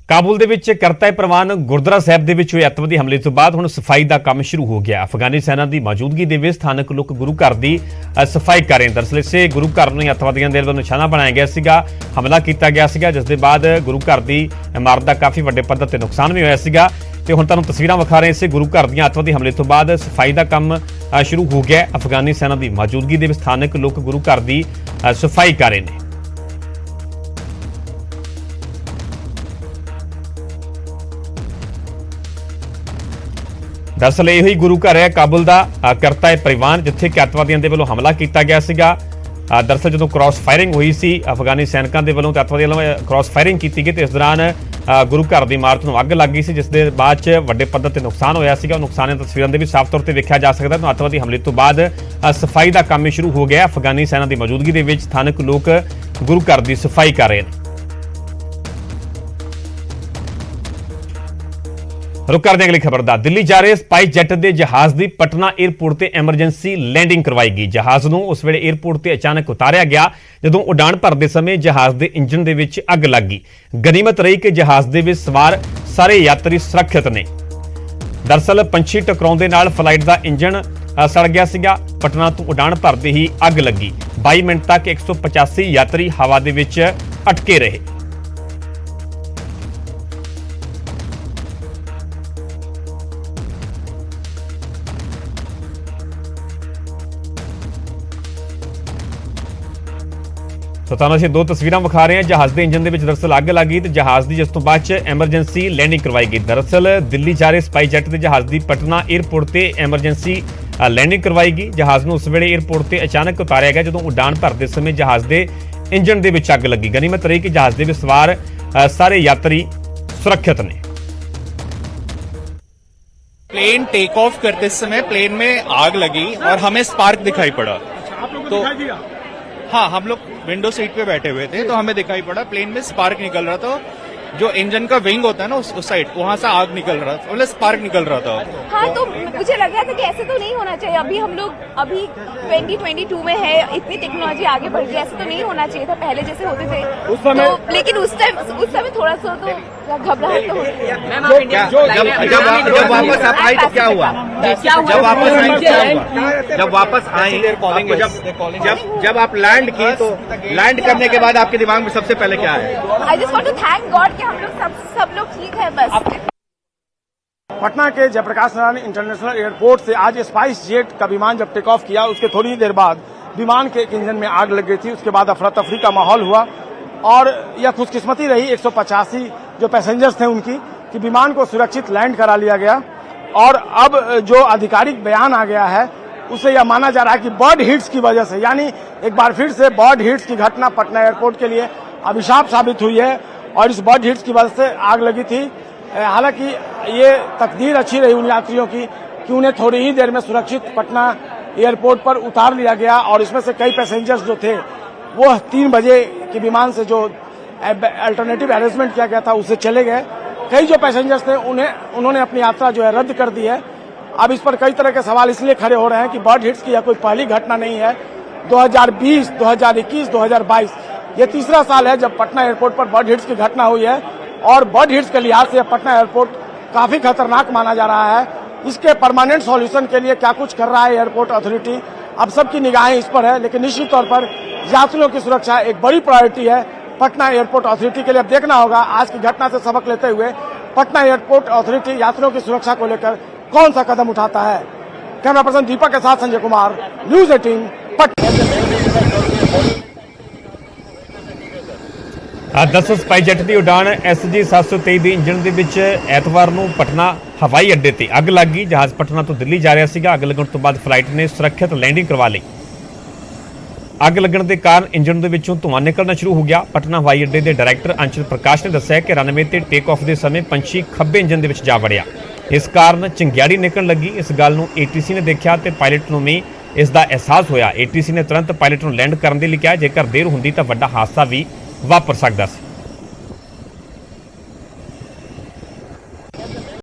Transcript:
ਕਾਬੁਲ ਦੇ ਵਿੱਚ ਕਰਤਾਏ ਪ੍ਰਵਾਨ ਗੁਰਦੁਆਰਾ ਸਾਹਿਬ ਦੇ ਵਿੱਚ ਹੋਏ ਅੱਤਵਾਦੀ ਹਮਲੇ ਤੋਂ ਬਾਅਦ ਹੁਣ ਸਫਾਈ ਦਾ ਕੰਮ ਸ਼ੁਰੂ ਹੋ ਗਿਆ। ਅਫਗਾਨੀ ਸੈਨਾ ਦੀ ਮੌਜੂਦਗੀ ਦੇ ਵਿੱਚ ਸਥਾਨਕ ਲੋਕ ਗੁਰੂ ਘਰ ਦੀ ਸਫਾਈ ਕਰ ਰਹੇ। ਦਰਅਸਲ ਇਸੇ ਗੁਰੂ ਘਰ ਨੂੰ ਅੱਤਵਾਦੀਆਂ ਦੇ ਵੱਲੋਂ ਨਿਸ਼ਾਨਾ ਬਣਾਇਆ ਗਿਆ ਸੀਗਾ, ਹਮਲਾ ਕੀਤਾ ਗਿਆ ਸੀਗਾ, ਜਿਸ ਦੇ ਬਾਅਦ ਗੁਰੂ ਘਰ ਦੀ ਇਮਾਰਤ ਦਾ ਕਾਫੀ ਵੱਡੇ ਪੱਧਰ ਤੇ ਨੁਕਸਾਨ ਵੀ ਹੋਇਆ ਸੀਗਾ। ਤੇ ਹੁਣ ਤੁਹਾਨੂੰ ਤਸਵੀਰਾਂ ਵਿਖਾ ਰਹੇ ਇਸੇ ਗੁਰੂ ਘਰ ਦੀਆਂ ਅੱਤਵਾਦੀ ਹਮਲੇ ਤੋਂ ਬਾਅਦ ਸਫਾਈ ਦਾ ਕੰਮ ਸ਼ੁਰੂ ਹੋ ਗਿਆ। ਅਫਗਾਨੀ ਸੈਨਾ ਦੀ ਮੌਜੂਦਗੀ ਦੇ ਵਿੱਚ ਸਥਾਨਕ ਲੋਕ ਗੁਰੂ ਘਰ ਦੀ ਸਫਾਈ ਕਰ ਰਹੇ ਨੇ। दरअसल यही गुरु घर है काबुल का करताए परिवान, जिथे कि अतवादियों के वालों हमला किया गया सीगा। दरअसल जो क्रॉस फायरिंग हुई सी अफगानी सैनिकों के वालों अतवादियों वालों क्रॉस फायरिंग की गई, तो इस दौरान गुरु घर की इमारत में अग लग गई सी, जिस दे बाद च वड्डे पद्धर ते नुकसान होया सीगा। नुकसान तस्वीरों में भी साफ तौर पर वेख्या जा सकता है। अतवादी हमले तो बाद सफाई का काम शुरू हो गया। अफगानी सेना की मौजूदगी के स्थानक लोग गुरु घर की सफाई कर रहे हैं। रुक कर अगली खबर दा। दिल्ली जा रहे स्पाइस जैट के जहाज की पटना एयरपोर्ट से एमरजेंसी लैंडिंग करवाई गई। जहाज नूं उस वेले एयरपोर्ट से अचानक उतारिया गया जदों उड़ान भरते समय जहाज के इंजन दे विच अग लग गई। गनीमत रही कि जहाज दे विच सवार सारे यात्री सुरक्षित ने। दरअसल पंछी टकराउंदे नाल फ्लाइट का इंजन सड़ गया सीगा। पटना तो उड़ान भरते ही अग लगी। 22 मिनट तक 185 यात्री हवा दे विच अटके रहे। तो तुहानूं असीं दो तस्वीरां विखा रहे हैं। जहाज़ के इंजन के दरअसल अग लग गई तो जहाज़ की जिस तो बाद एमरजेंसी लैंडिंग करवाई गई। दरअसल दिल्ली जा रहे स्पाइस जैट के जहाज़ की पटना एयरपोर्ट से एमरजेंसी लैंडिंग करवाई गई। जहाज़ नूं उस वेले एयरपोर्ट से अचानक उतारिया गया जदों उड़ान भरते समय जहाज़ के इंजन के विच अग लगी। गनीमत रही कि जहाज़ के सवार सारे यात्री सुरक्षित ने। प्लेन टेक ऑफ करते समय प्लेन में आग लगी और हमें स्पार्क दिखाई पड़ा। तो हाँ, हम लोग विंडो सीट पे बैठे हुए थे तो हमें दिखाई पड़ा प्लेन में स्पार्क निकल रहा था। जो इंजन का विंग होता है ना उस साइड, वहां से आग निकल रहा था, मतलब स्पार्क निकल रहा था। हाँ, तो मुझे लग रहा था कि ऐसे तो नहीं होना चाहिए। अभी हम लोग 2022 में है, इतनी टेक्नोलॉजी आगे बढ़ गई, ऐसे तो नहीं होना चाहिए था पहले जैसे होते थे उस समय। तो, लेकिन उस समय थोड़ा सा तो घबराहट तो होती है। जब वापस आप आई तो क्या हुआ? जब वापस आई जब आप लैंड की तो लैंड करने के बाद आपके दिमाग में सबसे पहले क्या है? I just want to thank God कि हम लोग सब लोग ठीक है। बस पटना के जयप्रकाश नारायण इंटरनेशनल एयरपोर्ट से आज स्पाइस जेट का विमान जब टेक ऑफ किया, उसके थोड़ी ही देर बाद विमान के एक इंजन में आग लग गई थी। उसके बाद अफरा तफरी का माहौल हुआ और यह खुशकिस्मती रही 185 जो पैसेंजर्स थे उनकी कि विमान को सुरक्षित लैंड करा लिया गया। और अब जो आधिकारिक बयान आ गया है उससे यह माना जा रहा है कि बर्ड हिट्स की वजह से, यानी एक बार फिर से बर्ड हिट्स की घटना पटना एयरपोर्ट के लिए अभिशाप साबित हुई है और इस बर्ड हिट्स की वजह से आग लगी थी। हालांकि ये तकदीर अच्छी रही उन यात्रियों की कि उन्हें थोड़ी ही देर में सुरक्षित पटना एयरपोर्ट पर उतार लिया गया और इसमें से कई पैसेंजर्स जो थे वो 3 बजे के विमान से जो अल्टरनेटिव अरेंजमेंट किया गया था उससे चले गए। कई जो पैसेंजर्स थे उन्होंने अपनी यात्रा जो है रद्द कर दी है। अब इस पर कई तरह के सवाल इसलिए खड़े हो रहे हैं कि बर्ड हिट्स की यह कोई पहली घटना नहीं है। 2020, 2021, 2022 ये तीसरा साल है जब पटना एयरपोर्ट पर बर्ड हिट्स की घटना हुई है और बर्ड हिट्स के लिहाज से पटना एयरपोर्ट काफी खतरनाक माना जा रहा है। इसके परमानेंट सॉल्यूशन के लिए क्या कुछ कर रहा है एयरपोर्ट अथॉरिटी, अब सबकी निगाहें इस पर है। लेकिन निश्चित तौर पर यात्रियों की सुरक्षा एक बड़ी प्रायोरिटी है पटना एयरपोर्ट अथॉरिटी के लिए। अब देखना होगा आज की घटना से सबक लेते हुए पटना एयरपोर्ट अथॉरिटी यात्रियों की सुरक्षा को लेकर कौन सा कदम उठाता है। कैमरा पर्सन दीपक के साथ संजय कुमार, न्यूज़ 18 पटना। दरअसल स्पाइस जैट की उड़ान SG 723 के इंजन के विच एतवार नूं पटना हवाई अड्डे ते अग लग गई। जहाज पटना तो दिल्ली जा रहा सीगा। अग लगन तो बाद फ्लाइट ने सुरक्षित लैंडिंग करवा ली। अग लगन के कारण इंजन के विचों धुआं निकलना शुरू हो गया। पटना हवाई अड्डे के डायरैक्टर अंचल प्रकाश ने दस्सिया कि रनवे ते टेक ऑफ के समय पंछी खब्बे इंजन के विच जा वड़िया, इस कारण चिंगियाड़ी निकलण लगी। इस गल नूं ATC ने देखा तो पायलट नूं भी इसका एहसास होया। ATC ने तुरंत पायलट नूं लैंड करने के लिए कहा, जेकर देर हुंदी तां वड्डा हादसा भी वापर सकदा सी।